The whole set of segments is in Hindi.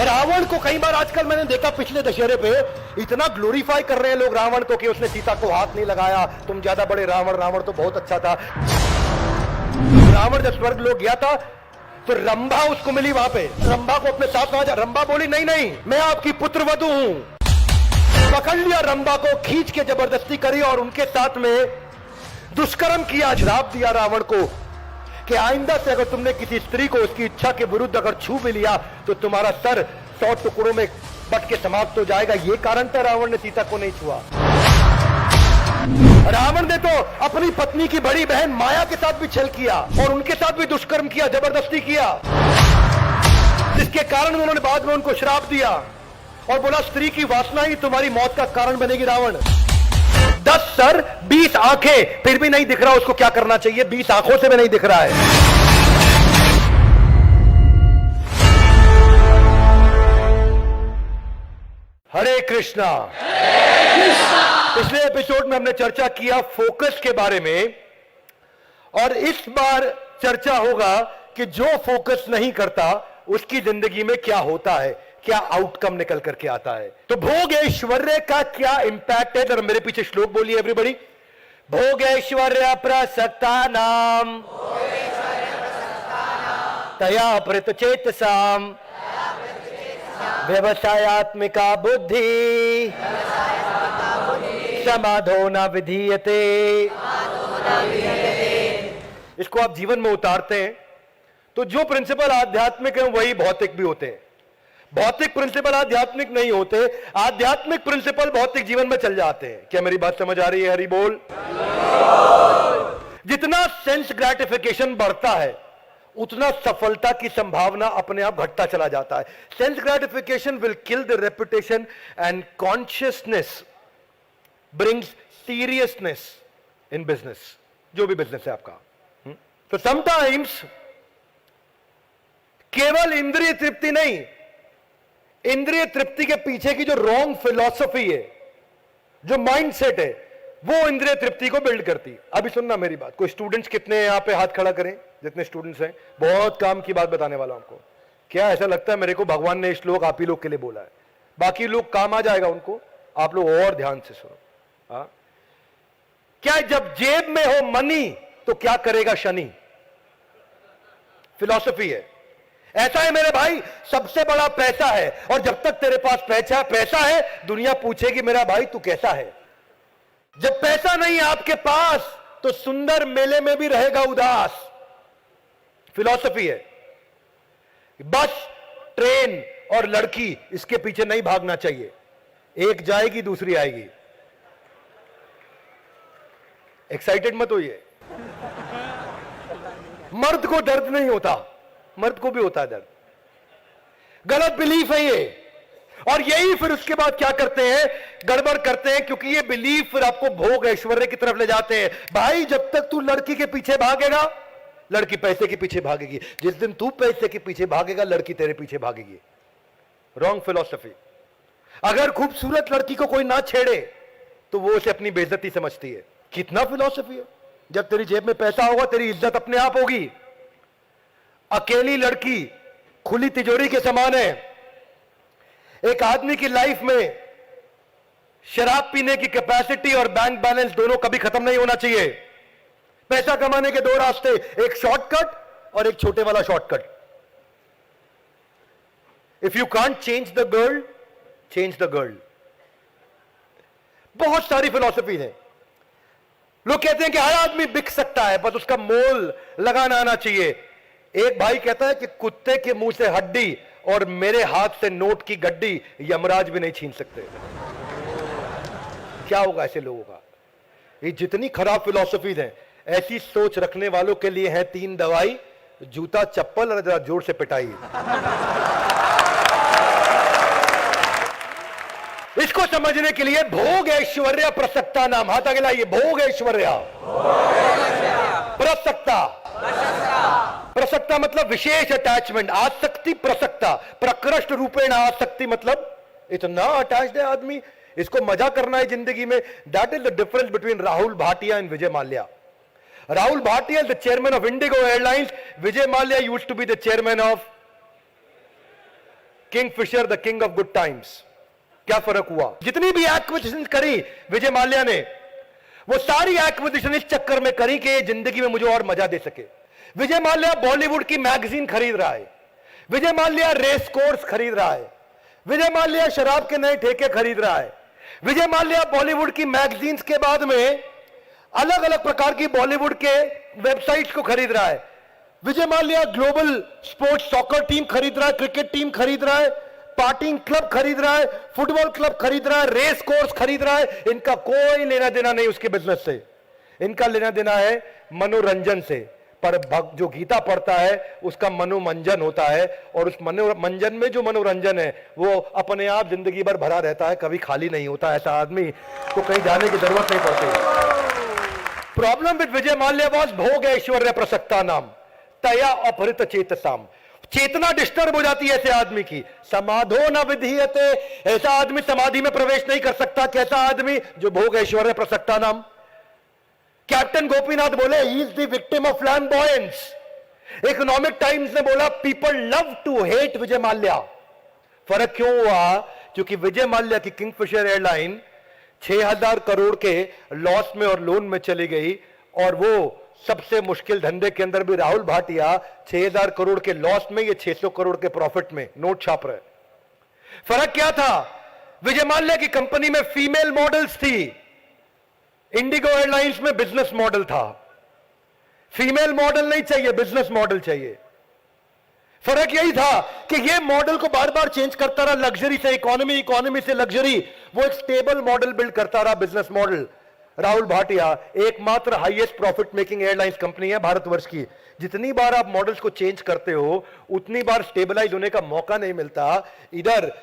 रावण को कई बार आजकल मैंने देखा पिछले दशहरे पे इतना ग्लोरीफाई कर रहे हैं लोग रावण को कि उसने सीता को हाथ नहीं लगाया, तुम ज्यादा बड़े रावण, रावण तो बहुत अच्छा था। रावण जब स्वर्ग लोग गया था तो रंभा उसको मिली वहां पे, रंभा को अपने साथ वहां, रंभा बोली नहीं नहीं मैं आपकी पुत्रवधू हूं। पकड़ लिया रंभा को, खींच के जबरदस्ती करी और उनके साथ में दुष्कर्म किया। श्राप दिया रावण को कि आइंदा से अगर तुमने किसी स्त्री को उसकी इच्छा के विरुद्ध अगर छू भी लिया तो तुम्हारा सर 100 टुकड़ों में बट के समाप्त हो जाएगा। ये कारण था रावण ने सीता को नहीं छुआ। रावण ने तो अपनी पत्नी की बड़ी बहन माया के साथ भी छल किया और उनके साथ भी दुष्कर्म किया, जबरदस्ती किया, जिसके कारण उन्होंने बाद में उनको श्राप दिया और बोला स्त्री की वासना ही तुम्हारी मौत का कारण बनेगी। रावण 10 सर 20 आंखें फिर भी नहीं दिख रहा उसको क्या करना चाहिए, 20 आंखों से भी नहीं दिख रहा है। हरे कृष्णा। पिछले एपिसोड में हमने चर्चा किया फोकस के बारे में और इस बार चर्चा होगा कि जो फोकस नहीं करता उसकी जिंदगी में क्या होता है, क्या आउटकम निकल करके आता है। तो भोग ऐश्वर्य का क्या इंपैक्ट है, जरा मेरे पीछे श्लोक बोलिए एवरीबॉडी। भोग ऐश्वर्य प्रसक्ता नाम तया प्रत चेतसाम व्यवसायत्मिका बुद्धि समाधो न विधीयते। इसको आप जीवन में उतारते हैं तो जो प्रिंसिपल आध्यात्मिक है वही भौतिक भी होते हैं। भौतिक प्रिंसिपल आध्यात्मिक नहीं होते, आध्यात्मिक प्रिंसिपल भौतिक जीवन में चल जाते हैं। क्या मेरी बात समझ आ रही है? हरि बोल। जितना सेंस ग्रेटिफिकेशन बढ़ता है उतना सफलता की संभावना अपने आप घटता चला जाता है। Sense gratification will kill the reputation and consciousness brings seriousness in business, जो भी बिजनेस है आपका। तो समटाइम्स केवल इंद्रिय तृप्ति नहीं, इंद्रिय तृप्ति के पीछे की जो रॉन्ग फिलॉसफी है, जो माइंडसेट है, वो इंद्रिय तृप्ति को बिल्ड करती है। अभी सुनना मेरी बात। कोई स्टूडेंट्स कितने हैं यहां पे? हाथ खड़ा करें जितने स्टूडेंट्स हैं। बहुत काम की बात बताने वाला हमको। क्या ऐसा लगता है मेरे को भगवान ने श्लोक आप ही लोग के लिए बोला है? बाकी लोग काम आ जाएगा उनको, आप लोग और ध्यान से सुनो। हाँ, क्या जब जेब में हो मनी तो क्या करेगा शनि? फिलॉसफी है। ऐसा है मेरे भाई, सबसे बड़ा पैसा है और जब तक तेरे पास पैसा है दुनिया पूछेगी मेरा भाई तू कैसा है। जब पैसा नहीं आपके पास तो सुंदर मेले में भी रहेगा उदास। फिलॉसफी है। बस, ट्रेन और लड़की इसके पीछे नहीं भागना चाहिए, एक जाएगी दूसरी आएगी। एक्साइटेड मत होइए। मर्द को दर्द नहीं होता, मर्द को भी होता है दर्द। गलत बिलीफ है ये। और यही फिर उसके बाद क्या करते हैं, गड़बड़ करते हैं, क्योंकि ये बिलीफ फिर आपको भोग ऐश्वर्य की तरफ ले जाते हैं। भाई जब तक तू लड़की के पीछे भागेगा लड़की पैसे के पीछे भागेगी, जिस दिन तू पैसे के पीछे भागेगा लड़की तेरे पीछे भागेगी। Wrong philosophy. अगर खूबसूरत लड़की को कोई ना छेड़े तो वो उसे अपनी बेइज्जती समझती है। कितना फिलॉसफी है। जब तेरी जेब में पैसा होगा तेरी इज्जत अपने आप होगी। अकेली लड़की खुली तिजोरी के समान है। एक आदमी की लाइफ में शराब पीने की कैपेसिटी और बैंक बैलेंस दोनों कभी खत्म नहीं होना चाहिए। पैसा कमाने के 2 रास्ते, एक शॉर्टकट और एक छोटे वाला shortcut. If you can't change the girl, change the girl. बहुत सारी फिलॉसफी है। लोग कहते हैं कि हर आदमी बिक सकता है, बस उसका मोल लगाना आना चाहिए। एक भाई कहता है कि कुत्ते के मुंह से हड्डी और मेरे हाथ से नोट की गड्डी यमराज भी नहीं छीन सकते। क्या होगा ऐसे लोगों का? ये जितनी खराब फिलॉसफीज हैं, ऐसी सोच रखने वालों के लिए है 3 दवाई, जूता, चप्पल और जरा जोर से पिटाई। इसको समझने के लिए भोग ऐश्वर्य प्रसक्ता नाम, हाथ आगे लाइए। भोग ऐश्वर्य प्रसक्ता। प्रसक्ता मतलब विशेष अटैचमेंट, आसक्ति प्रसक्ता। प्रकृष्ट रूपेण आसक्ति मतलब इतना अटैच्ड है आदमी, इसको मजा करना है जिंदगी में। That is the difference between Rahul Bhatia and Vijay Mallya. Rahul Bhatia is the chairman of Indigo Airlines. Vijay Mallya used to be the chairman of Kingfisher the king of good times. क्या फर्क हुआ? जितनी भी एक्विजिशन करी विजय माल्या ने, वो सारी एक्विजिशन इस चक्कर में करी कि जिंदगी में मुझे और मजा दे सके। विजय माल्या बॉलीवुड की मैगजीन खरीद रहा है, विजय माल्या रेस कोर्स खरीद रहा है, विजय माल्या शराब के नए ठेके खरीद रहा है, विजय माल्या बॉलीवुड की मैगजीन्स के बाद में अलग अलग प्रकार की बॉलीवुड के वेबसाइट्स को खरीद रहा है, Vijay Mallya global sports soccer team खरीद रहा है, क्रिकेट टीम खरीद रहा है, पार्टिंग क्लब खरीद रहा है, फुटबॉल क्लब खरीद रहा है, रेस कोर्स खरीद रहा है। इनका कोई लेना देना नहीं उसके बिजनेस से, इनका लेना देना है मनोरंजन से। पर जो गीता पढ़ता है उसका मनोमंजन होता है, और उस मनोमंजन में जो मनोरंजन है वो अपने आप जिंदगी भर भरा रहता है, कभी खाली नहीं होता। ऐसा आदमी तो कहीं जाने की जरूरत नहीं पड़ती। Problem with Vijay Mallya was भोग ऐश्वर्य प्रसक्ता नाम तया अपहृत चेतसाम। चेतना डिस्टर्ब हो जाती है ऐसे आदमी की। समाधो न विधीयते, ऐसा आदमी समाधि में प्रवेश नहीं कर सकता। कैसा आदमी? जो भोग ऐश्वर्य प्रसक्ता नाम। कैप्टन गोपीनाथ बोले he is the victim of flamboyance. Economic Times ने बोला people love to hate Vijay Mallya. फर्क क्यों हुआ? क्योंकि विजय माल्या की किंगफिशर एयरलाइन 6000 करोड़ के लॉस में और लोन में चली गई, और वो सबसे मुश्किल धंधे के अंदर भी राहुल भाटिया 6000 करोड़ के लॉस में, ये 600 करोड़ के प्रॉफिट में नोट छाप रहे। फर्क क्या था? विजय माल्या की कंपनी में फीमेल मॉडल्स थी, इंडिगो एयरलाइंस में बिजनेस मॉडल था। फीमेल मॉडल नहीं चाहिए, बिजनेस मॉडल चाहिए। फर्क यही था कि ये मॉडल को बार बार चेंज करता रहा, लग्जरी से इकोनॉमी, इकोनॉमी से लग्जरी। वो एक स्टेबल मॉडल बिल्ड करता रहा, बिजनेस मॉडल। राहुल भाटिया एकमात्र highest profit making airlines company है भारतवर्ष की। जितनी बार आप मॉडल्स को चेंज करते हो उतनी बार स्टेबलाइज होने का मौका नहीं मिलता। इधर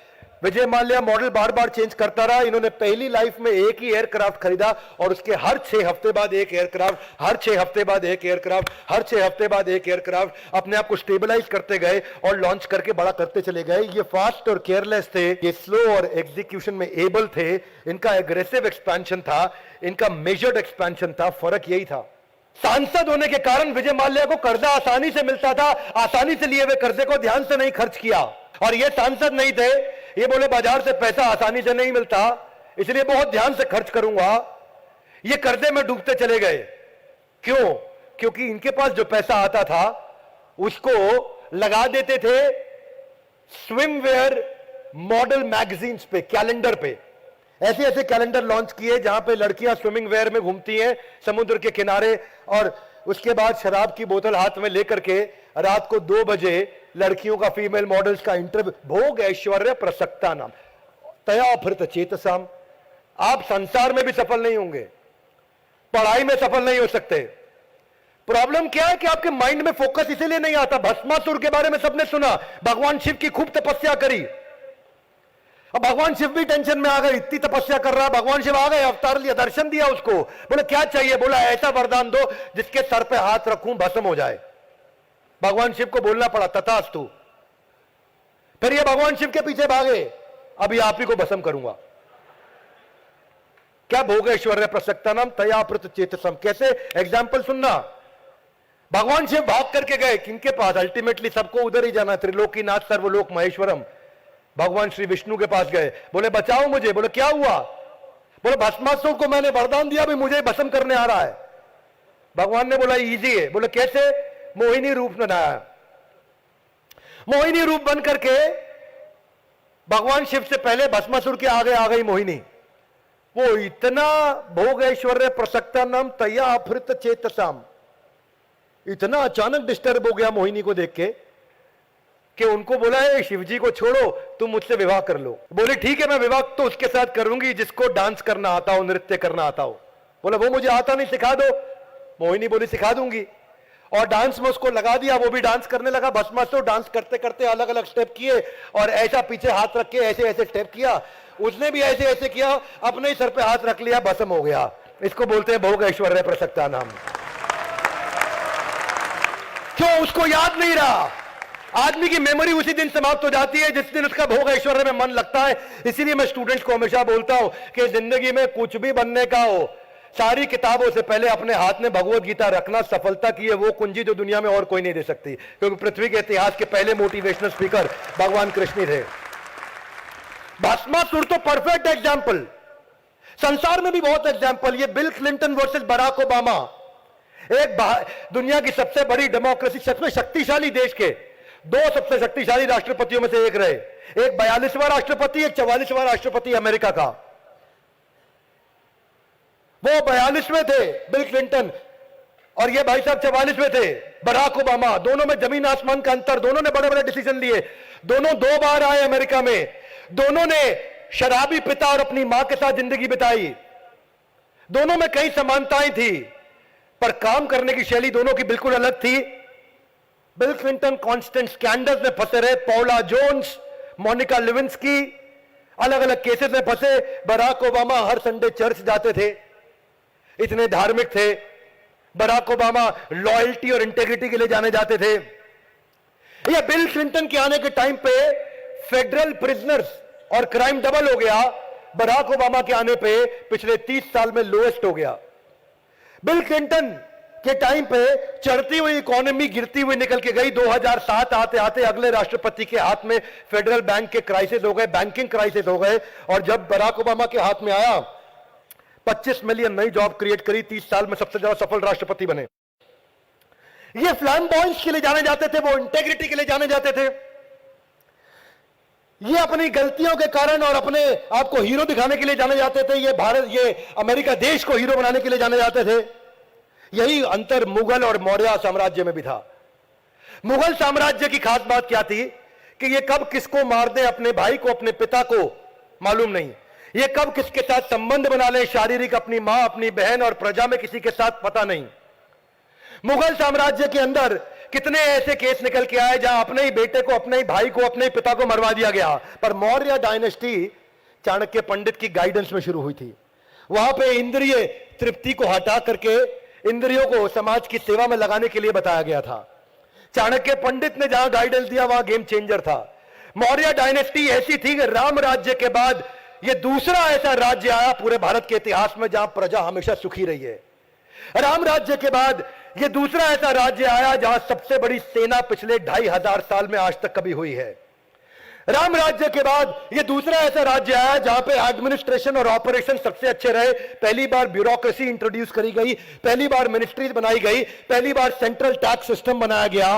विजय माल्या मॉडल बार बार चेंज करता रहा। इन्होंने पहली लाइफ में एक ही एयरक्राफ्ट खरीदा, और उसके हर 6 हफ्ते बाद एक एयरक्राफ्ट, हर 6 हफ्ते बाद एक एयरक्राफ्ट, हर 6 हफ्ते बाद एक एयरक्राफ्ट अपने आप को स्टेबलाइज करते गए और लॉन्च करके बड़ा करते चले गए। ये फास्ट और केयरलेस थे, ये स्लो और एग्जीक्यूशन में एबल थे। इनका एग्रेसिव एक्सपेंशन था, इनका मेजर्ड एक्सपेंशन था। फर्क यही था। सांसद होने के कारण विजय माल्या को कर्जा आसानी से मिलता था। आसानी से लिए हुए कर्जे को ध्यान से नहीं खर्च किया। और ये सांसद नहीं थे, ये बोले बाजार से पैसा आसानी से नहीं मिलता, इसलिए बहुत ध्यान से खर्च करूंगा। ये कर्जे में डूबते चले गए। क्यों? क्योंकि इनके पास जो पैसा आता था उसको लगा देते थे स्विमवेयर मॉडल मैगजीन्स पे, कैलेंडर पे। ऐसे ऐसे कैलेंडर लॉन्च किए जहां पे लड़कियां स्विमिंग वेयर में घूमती हैं समुद्र के किनारे, और उसके बाद शराब की बोतल हाथ में लेकर के रात को 2 बजे लड़कियों का, फीमेल मॉडल्स का इंटरव्यू। भोग ऐश्वर्य प्रसक्ता नाम तया अपहृत चेतसाम। आप संसार में भी सफल नहीं होंगे, पढ़ाई में सफल नहीं हो सकते। प्रॉब्लम क्या है कि आपके माइंड में फोकस इसीलिए नहीं आता। भस्मासुर के बारे में सबने सुना, भगवान शिव की खूब तपस्या करी। अब भगवान शिव भी टेंशन में आ गए, इतनी तपस्या कर रहा। भगवान शिव आ गए, अवतार लिया, दर्शन दिया उसको। बोले क्या चाहिए? बोला ऐसा वरदान दो जिसके सर पे हाथ रखूं भस्म हो जाए। भगवान शिव को बोलना पड़ा तथास्तु। फिर ये भगवान शिव के पीछे भागे, अभी आप ही को भस्म करूंगा। क्या भोग ऐश्वर्य प्रसक्ता नाम तया अपहृत चेतसम। कैसे? एग्जाम्पल सुनना। भगवान शिव भाग करके गए किनके पास? अल्टीमेटली सबको उधर ही जाना, त्रिलोकीनाथ सर्वलोक महेश्वरम। भगवान श्री विष्णु के पास गए, बोले बचाओ मुझे। बोले क्या हुआ? बोले भस्मासुर को मैंने वरदान दिया, भी मुझे भस्म करने आ रहा है। भगवान ने बोला इजी है। बोले कैसे? मोहिनी रूप बनाया। मोहिनी रूप बन करके भगवान शिव से पहले भस्मासुर के आगे आ गई मोहिनी। वो इतना भोग ऐश्वर्य प्रसक्ता नाम तया अपहृत चेतसाम, इतना अचानक डिस्टर्ब हो गया मोहिनी को देख के कि उनको बोला है शिवजी को छोड़ो, तुम मुझसे विवाह कर लो। बोले ठीक है, मैं विवाह तो उसके साथ करूंगी जिसको डांस करना आता हो, नृत्य करना आता हो। बोला वो मुझे आता नहीं, सिखा दो। मोहिनी बोली सिखा दूंगी, और डांस में उसको लगा दिया। वो भी डांस करने लगा। भस्मासुर डांस करते करते अलग अलग स्टेप किए, और ऐसा पीछे हाथ रख के ऐसे ऐसे स्टेप किया। उसने भी ऐसे ऐसे किया, अपने ही सर पे हाथ रख लिया, भस्म हो गया। इसको बोलते हैं भोग ऐश्वर्य प्रसक्ता नाम। क्यों? उसको याद नहीं रहा। आदमी की मेमोरी उसी दिन समाप्त हो जाती है जिस दिन उसका भोग ऐश्वर्य में मन लगता है। इसीलिए मैं स्टूडेंट्स को हमेशा बोलता हूं कि जिंदगी में कुछ भी बनने का हो, सारी किताबों से पहले अपने हाथ में भगवत गीता रखना सफलता की है वो कुंजी जो दुनिया में और कोई नहीं दे सकती, क्योंकि पृथ्वी के इतिहास के पहले मोटिवेशनल स्पीकर भगवान कृष्ण थे। भस्मासुर तो परफेक्ट एग्जाम्पल, संसार में भी बहुत एग्जाम्पल। ये Bill Clinton versus Barack Obama, एक दुनिया की सबसे बड़ी डेमोक्रेसी, सच में शक्तिशाली देश के दो सबसे शक्तिशाली राष्ट्रपतियों में से एक रहे। एक 42वां राष्ट्रपति, एक 44वां राष्ट्रपति अमेरिका का। वो 42वें थे बिल क्लिंटन, और ये भाई साहब 44वें थे बराक ओबामा। दोनों में जमीन आसमान का अंतर। दोनों ने बड़े बड़े डिसीजन लिए। दोनों 2 बार आए अमेरिका में। दोनों ने शराबी पिता और अपनी मां के साथ जिंदगी बिताई। दोनों में कई समानताएं थी, पर काम करने की शैली दोनों की बिल्कुल अलग थी। बिल क्लिंटन कांस्टेंट स्कैंडल्स में फंसे रहे, पौला जोन्स, मोनिका लेविंस्की, अलग अलग केसेस में फंसे। बराक ओबामा हर संडे चर्च जाते थे, इतने धार्मिक थे। बराक ओबामा लॉयल्टी और इंटेग्रिटी के लिए जाने जाते थे। ये बिल क्लिंटन के आने के टाइम पे फेडरल प्रिजनर्स और क्राइम डबल हो गया। बराक ओबामा के आने पे पिछले 30 साल में लोएस्ट हो गया। बिल क्लिंटन के टाइम पे चढ़ती हुई इकोनॉमी गिरती हुई निकल के गई। 2007 आते आते अगले राष्ट्रपति के हाथ में फेडरल बैंक के क्राइसिस हो गए, बैंकिंग क्राइसिस हो गए। और जब बराक ओबामा के हाथ में आया, 25 मिलियन नई जॉब क्रिएट करी, 30 साल में सबसे ज्यादा सफल राष्ट्रपति बने। ये फ्लैम्बॉयंस के लिए जाने जाते थे, वो इंटेग्रिटी के लिए जाने जाते थे। ये अपनी गलतियों के कारण और अपने आप को हीरो दिखाने के लिए जाने जाते थे। ये भारत, ये अमेरिका देश को हीरो बनाने के लिए जाने जाते थे। यही अंतर मुगल और मौर्य साम्राज्य में भी था। मुगल साम्राज्य की खास बात क्या थी कि ये कब किसको मार दे, अपने भाई को, अपने पिता को, मालूम नहीं। ये कब किसके साथ संबंध बना ले, शारीरिक, अपनी मां, अपनी बहन और प्रजा में किसी के साथ, पता नहीं। मुगल साम्राज्य के अंदर कितने ऐसे केस निकल के आए जहां अपने ही बेटे को, अपने ही भाई को, अपने ही पिता को मरवा दिया गया। पर मौर्य डायनेस्टी चाणक्य पंडित की गाइडेंस में शुरू हुई थी। वहां पे इंद्रिय तृप्ति को हटा करके इंद्रियों को समाज की सेवा में लगाने के लिए बताया गया था। चाणक्य पंडित ने जहां गाइडेंस दिया वहां गेम चेंजर था। मौर्य डायनेस्टी ऐसी थी कि राम राज्य के बाद यह दूसरा ऐसा राज्य आया पूरे भारत के इतिहास में जहां प्रजा हमेशा सुखी रही है। राम राज्य के बाद यह दूसरा ऐसा राज्य आया जहां सबसे बड़ी सेना पिछले 2500 साल में आज तक कभी हुई है। राम राज्य के बाद यह दूसरा ऐसा राज्य आया जहां पे एडमिनिस्ट्रेशन और ऑपरेशन सबसे अच्छे रहे। पहली बार ब्यूरोक्रेसी इंट्रोड्यूस करी गई, पहली बार मिनिस्ट्रीज बनाई गई, पहली बार सेंट्रल टैक्स सिस्टम बनाया गया।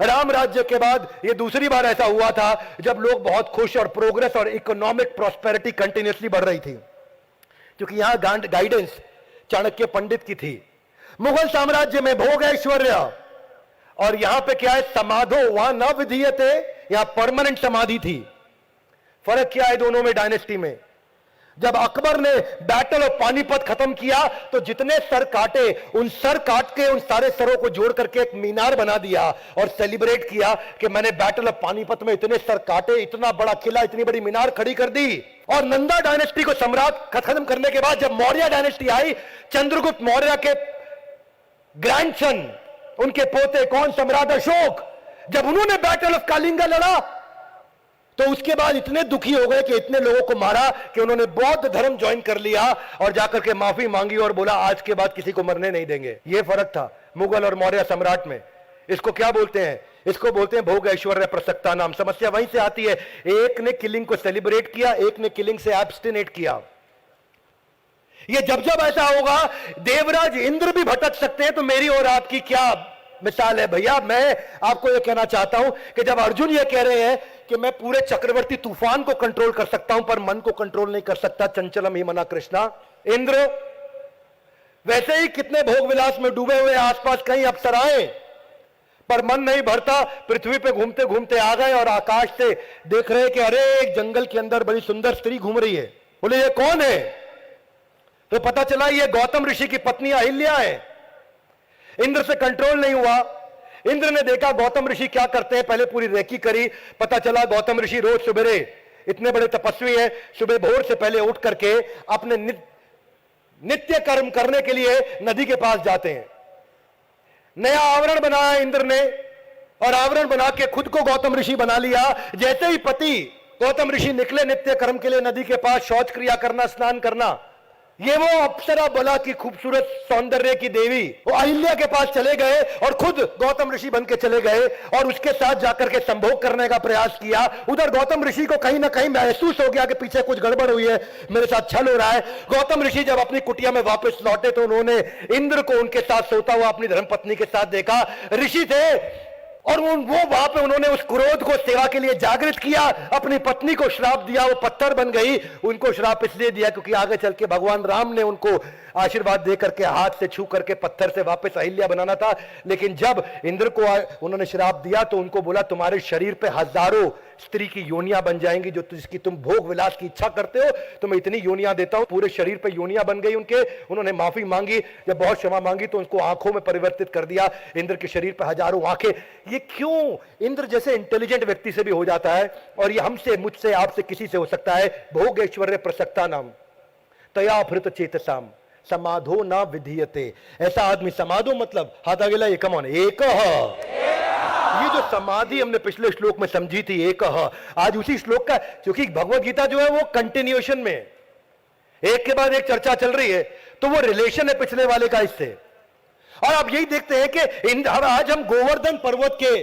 राम राज्य के बाद यह दूसरी बार ऐसा हुआ था जब लोग बहुत खुश और प्रोग्रेस और इकोनॉमिक प्रॉस्पेरिटी कंटिन्यूसली बढ़ रही थी, क्योंकि यहां गाइडेंस चाणक्य पंडित की थी। मुगल साम्राज्य में भोग ऐश्वर्य, और यहां पे क्या है, समाधो, वहां न विधीयते, यहां परमानेंट समाधि थी। फर्क क्या है दोनों में डायनेस्टी में? जब अकबर ने बैटल ऑफ पानीपत खत्म किया तो जितने सर काटे, उन सर काट के उन सारे सरों को जोड़ करके एक मीनार बना दिया और सेलिब्रेट किया कि मैंने बैटल ऑफ पानीपत में इतने सर काटे, इतना बड़ा किला, इतनी बड़ी मीनार खड़ी कर दी। और नंदा डायनेस्टी को सम्राट खत्म करने के बाद जब मौर्य डायनेस्टी आई, चंद्रगुप्त मौर्य के ग्रैंडसन, उनके पोते कौन, सम्राट अशोक, जब उन्होंने बैटल ऑफ कालिंगा लड़ा तो उसके बाद इतने दुखी हो गए कि इतने लोगों को मारा कि उन्होंने बौद्ध धर्म ज्वाइन कर लिया और जाकर के माफी मांगी और बोला आज के बाद किसी को मरने नहीं देंगे। यह फर्क था मुगल और मौर्य सम्राट में। इसको क्या बोलते हैं? इसको बोलते हैं भोग ऐश्वर्य प्रसक्ता नाम। समस्या वहीं से आती है। एक ने किलिंग को सेलिब्रेट किया, एक ने किलिंग से एब्स्टिनेट किया। ये जब जब ऐसा होगा, देवराज इंद्र भी भटक सकते हैं। तो मेरी और आपकी क्या मिसाल है भैया? मैं आपको यह कहना चाहता हूं कि जब अर्जुन यह कह रहे हैं कि मैं पूरे चक्रवर्ती तूफान को कंट्रोल कर सकता हूं पर मन को कंट्रोल नहीं कर सकता, चंचलम ही मना कृष्णा, इंद्र वैसे ही कितने भोग विलास में डूबे हुए आसपास कहीं अप्सराएं, पर मन नहीं भरता। पृथ्वी पे घूमते घूमते आ गए और आकाश से देख रहे कि अरे एक जंगल के अंदर बड़ी सुंदर स्त्री घूम रही है। बोले ये कौन है? तो पता चला ये गौतम ऋषि की पत्नी अहिल्या है। इंद्र से कंट्रोल नहीं हुआ। इंद्र ने देखा गौतम ऋषि क्या करते हैं, पहले पूरी रेकी करी। पता चला गौतम ऋषि रोज सुबेरे, इतने बड़े तपस्वी हैं, सुबह भोर से पहले उठ करके अपने नित्य कर्म करने के लिए नदी के पास जाते हैं। नया आवरण बनाया इंद्र ने और आवरण बना के खुद को गौतम ऋषि बना लिया। जैसे ही पति गौतम ऋषि निकले नित्य कर्म के लिए नदी के पास, शौच क्रिया करना, स्नान करना, ये वो अप्सरा बला की खूबसूरत सौंदर्य की देवी वो अहिल्या के पास चले गए और खुद गौतम ऋषि बन के चले गए और उसके साथ जाकर के संभोग करने का प्रयास किया। उधर गौतम ऋषि को कहीं ना कहीं महसूस हो गया कि पीछे कुछ गड़बड़ हुई है, मेरे साथ छल हो रहा है। गौतम ऋषि जब अपनी कुटिया में वापस लौटे तो उन्होंने इंद्र को उनके साथ सोता हुआ अपनी धर्मपत्नी के साथ देखा। ऋषि थे और वो वहां पे उन्होंने उस क्रोध को सेवा के लिए जागृत किया, अपनी पत्नी को श्राप दिया, वो पत्थर बन गई। उनको श्राप इसलिए दिया क्योंकि आगे चल के भगवान राम ने उनको आशीर्वाद दे करके हाथ से छू करके पत्थर से वापस अहिल्या बनाना था। लेकिन जब इंद्र को उन्होंने श्राप दिया तो उनको बोला तुम्हारे शरीर पे हजारों स्त्री की योनियां बन जाएंगी, जो जिसकी तुम भोग विलास की इच्छा करते हो, तो मैं इतनी योनियां देता हूं। पूरे शरीर पे योनियां बन गई उनके। उन्होंने माफी मांगी, जब बहुत क्षमा मांगी तो उनको आंखों में परिवर्तित कर दिया। इंद्र के शरीर पे हजारों आंखें। ये क्यों? इंद्र जैसे इंटेलिजेंट व्यक्ति से भी हो जाता है और ये हमसे, मुझसे, आपसे, किसी से हो सकता है। भोग ऐश्वर्य प्रसक्ता नाम तया भृत चेतसाम समाधो ना विधीयते। ऐसा आदमी, समाधो मतलब हाथ आगे लाइए, कमॉन, एक। ये जो समाधि हमने पिछले श्लोक में समझी थी, एक, आज उसी श्लोक का, क्योंकि भगवत गीता जो है वो कंटिन्यूएशन में एक के बाद एक चर्चा चल रही है, तो वो रिलेशन है पिछले वाले का इससे। और आप यही देखते हैं कि आज हम गोवर्धन पर्वत के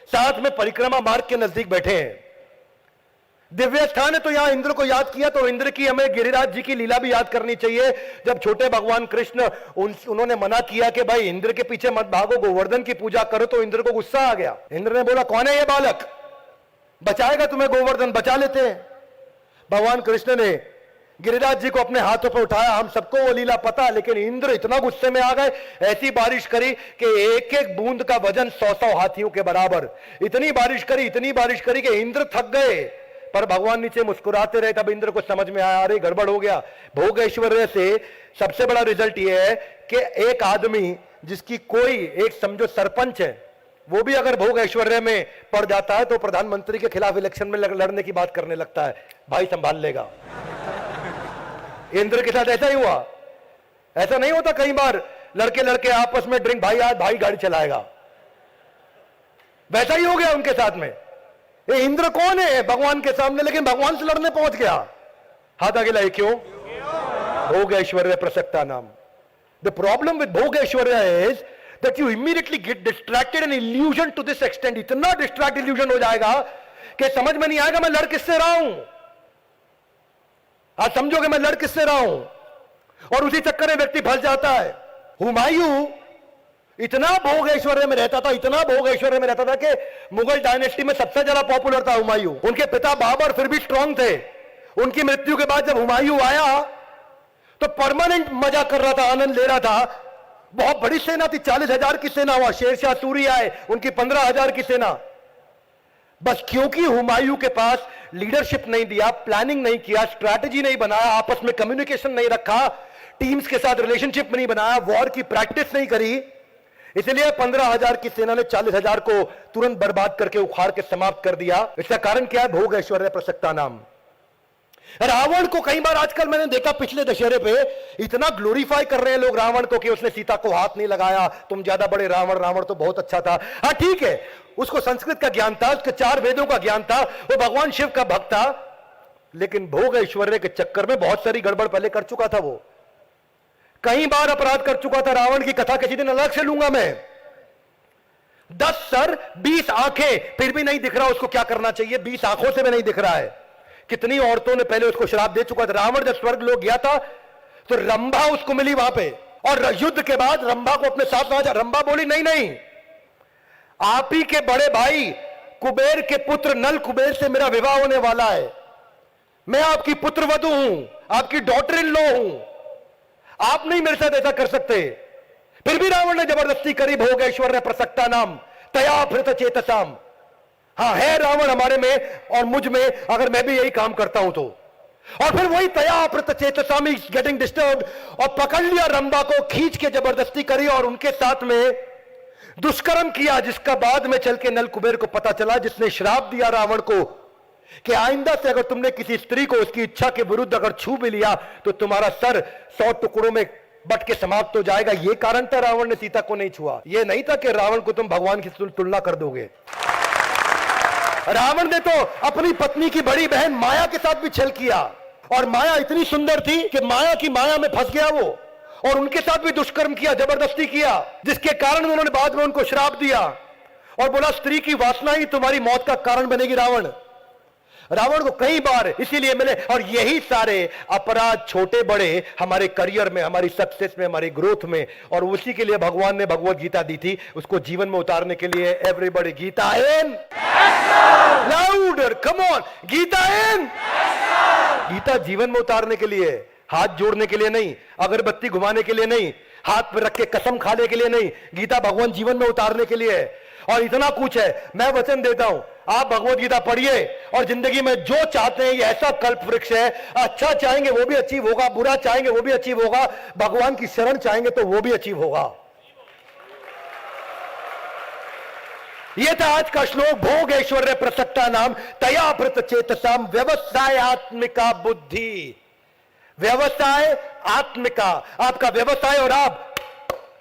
साथ में परिक्रमा मार्ग के नजदीक बैठे हैं। दिव्य स्थान है तो यहां इंद्र को याद किया, तो इंद्र की हमें गिरिराज जी की लीला भी याद करनी चाहिए। जब छोटे भगवान कृष्ण उन्होंने मना किया कि भाई इंद्र के पीछे मत भागो, गोवर्धन की पूजा करो, तो इंद्र को गुस्सा आ गया। इंद्र ने बोला कौन है ये बालक, बचाएगा तुम्हें गोवर्धन? बचा लेते हैं। भगवान कृष्ण ने गिरिराज जी को अपने हाथों पर उठाया। हम सबको वो लीला पता, लेकिन इंद्र इतना गुस्से में आ गए, ऐसी बारिश करी कि एक एक बूंद का वजन 100 हाथियों के बराबर। इतनी बारिश करी कि इंद्र थक गए, पर भगवान नीचे मुस्कुराते रहे। तब इंद्र को समझ में आया, अरे गड़बड़ हो गया। भोग ऐश्वर्य से सबसे बड़ा रिजल्ट यह है कि एक आदमी जिसकी कोई, एक समझो सरपंच है, वो भी अगर भोग ऐश्वर्य में पड़ जाता है तो प्रधानमंत्री के खिलाफ इलेक्शन में लड़ने की बात करने लगता है, भाई संभाल लेगा। इंद्र के साथ ऐसा ही हुआ। ऐसा नहीं होता कई बार लड़के लड़के आपस में ड्रिंक, भाई आज भाई गाड़ी चलाएगा, वैसा ही हो गया उनके साथ में। ये इंद्र कौन है भगवान के सामने, लेकिन भगवान से लड़ने पहुंच गया। हाथ आगे लाए, क्यों? भोग ऐश्वर्य प्रसक्ता नाम। द प्रॉब्लम विद भोग ऐश्वर्य is that you immediately get distracted and illusion to this extent. इतना डिस्ट्रैक्ट इल्यूजन हो जाएगा कि समझ में नहीं आएगा मैं लड़ किससे रहा हूं। आज समझोगे मैं लड़ किससे रहा हूं, और उसी चक्कर में व्यक्ति फंस जाता है। हुमायूं इतना भोग ऐश्वर्य में रहता था, इतना भोग ऐश्वर्य में रहता था कि मुगल डायनेस्टी में सबसे ज्यादा पॉपुलर था हुमायूं। उनके पिता बाबर फिर भी स्ट्रांग थे। उनकी मृत्यु के बाद जब हुमायूं आया तो परमानेंट मजा कर रहा था, आनंद ले रहा था। बहुत बड़ी सेना थी, 40,000 की सेना हुआ। शेरशाह सूरी आए, उनकी 15,000 की सेना। बस क्योंकि हुमायूं के पास लीडरशिप नहीं दिया, प्लानिंग नहीं किया, स्ट्रैटेजी नहीं बनाया, आपस में कम्युनिकेशन नहीं रखा, टीम्स के साथ रिलेशनशिप नहीं बनाया, वॉर की प्रैक्टिस नहीं करी, इसलिए 15,000 की सेना ने 40,000 को तुरंत बर्बाद करके उखाड़ के समाप्त कर दिया। इसका कारण क्या है? भोग ऐश्वर्य प्रसक्ता नाम। रावण को कई बार आजकल मैंने देखा, पिछले दशहरे पे इतना ग्लोरीफाई कर रहे हैं लोग रावण को कि उसने सीता को हाथ नहीं लगाया, तुम ज्यादा बड़े रावण, रावण तो बहुत अच्छा था। हाँ ठीक है, उसको संस्कृत का ज्ञान था, उसके 4 वेदों का ज्ञान था, वो भगवान शिव का भक्त था, लेकिन भोग ऐश्वर्य के चक्कर में बहुत सारी गड़बड़ पहले कर चुका था। वो कई बार अपराध कर चुका था। रावण की कथा किसी दिन अलग से लूंगा मैं। 10 सर 20 आंखें, फिर भी नहीं दिख रहा उसको क्या करना चाहिए। 20 आंखों से भी नहीं दिख रहा है। कितनी औरतों ने पहले उसको श्राप दे चुका था। रावण जब स्वर्ग लोक गया था तो रंभा उसको मिली वहां पे, और युद्ध के बाद रंभा को अपने साथ लाया। रंभा बोली नहीं नहीं, आप ही के बड़े भाई कुबेर के पुत्र नल कुबेर से मेरा विवाह होने वाला है, मैं आपकी पुत्रवधू हूं, आपकी डॉटर इन लॉ हूं, आप नहीं मेरे साथ ऐसा कर सकते। फिर भी रावण ने जबरदस्ती करी। भोग ऐश्वर्य प्रसक्ता नाम तया भृत चेतसाम। हाँ है रावण हमारे में और मुझ में, अगर मैं भी यही काम करता हूं तो। और फिर वही तया भृत चेतसाम इज गेटिंग डिस्टर्ब, और पकड़ लिया रंभा को, खींच के जबरदस्ती करी और उनके साथ में दुष्कर्म किया, जिसका बाद में चल के नल कुबेर को पता चला, जिसने श्राप दिया रावण को कि आइंदा से अगर तुमने किसी स्त्री को उसकी इच्छा के विरुद्ध अगर छू भी लिया तो तुम्हारा सर 100 टुकड़ों में बट के समाप्त हो जाएगा। यह कारण था रावण ने सीता को नहीं छुआ। यह नहीं था कि रावण को तुम भगवान की तुलना कर दोगे। रावण ने तो अपनी पत्नी की बड़ी बहन माया के साथ भी छल किया। और माया इतनी सुंदर थी कि माया की माया में फंस गया वो, और उनके साथ भी दुष्कर्म किया, जबरदस्ती किया, जिसके कारण उन्होंने बाद में उनको श्राप दिया और बोला स्त्री की वासना ही तुम्हारी मौत का कारण बनेगी। रावण को कई बार इसीलिए मिले। और यही सारे अपराध छोटे बड़े हमारे करियर में, हमारी सक्सेस में, हमारी ग्रोथ में, और उसी के लिए भगवान ने भगवत गीता दी थी, उसको जीवन में उतारने के लिए। Everybody Gita in louder, come on, Gita in. Gita जीवन में उतारने के लिए, हाथ जोड़ने के लिए नहीं, अगरबत्ती घुमाने के लिए नहीं, हाथ पर रख के कसम खाने के लिए नहीं, गीता भगवान जीवन में उतारने के लिए है। और इतना कुछ है, मैं वचन देता हूं, आप भगवत गीता पढ़िए और जिंदगी में जो चाहते हैं, ये ऐसा कल्प वृक्ष है। अच्छा चाहेंगे वो भी अचीव होगा, बुरा चाहेंगे वो भी अचीव होगा, भगवान की शरण चाहेंगे तो वो भी अचीव होगा। ये था आज का श्लोक। भोग ऐश्वर्य प्रसक्ता नाम तया भृत चेतसाम व्यवसायत्मिका बुद्धि। व्यवसाय आत्मिका, आपका व्यवसाय और आप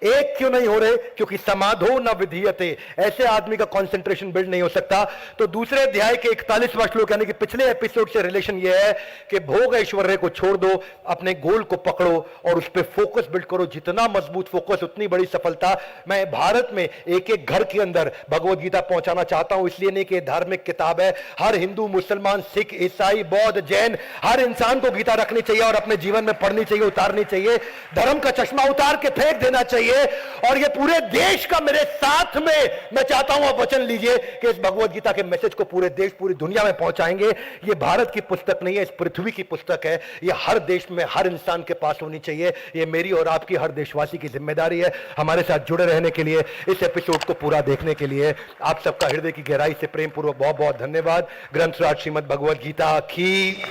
एक क्यों नहीं हो रहे? क्योंकि समाधो न विधीयते, ऐसे आदमी का कंसंट्रेशन बिल्ड नहीं हो सकता। तो दूसरे अध्याय के 41वां श्लोक यानी कि पिछले एपिसोड से रिलेशन यह है कि भोग ऐश्वर्य को छोड़ दो, अपने गोल को पकड़ो और उस पर फोकस बिल्ड करो। जितना मजबूत फोकस उतनी बड़ी सफलता। मैं भारत में एक एक घर के अंदर भगवत गीता पहुंचाना चाहता हूं, इसलिए नहीं कि धार्मिक किताब है। हर हिंदू, मुसलमान, सिख, ईसाई, बौद्ध, जैन, हर इंसान को गीता रखनी चाहिए और अपने जीवन में पढ़नी चाहिए, उतारनी चाहिए। धर्म का चश्मा उतार के फेंक देना चाहिए। और ये पूरे देश का मेरे साथ में, मैं चाहता हूं आप वचन लीजिए कि इस भगवत गीता के मैसेज को पूरे देश, पूरी दुनिया में पहुंचाएंगे। ये भारत की पुस्तक नहीं है, इस पृथ्वी की पुस्तक है। ये हर देश में, हर इंसान के पास होनी चाहिए। ये मेरी और आपकी, हर देशवासी की जिम्मेदारी है। हमारे साथ जुड़े रहने के लिए, इस एपिसोड को पूरा देखने के लिए आप सबका हृदय की गहराई से प्रेम पूर्वक बहुत बहुत धन्यवाद। ग्रंथराज श्रीमद् भगवत गीता की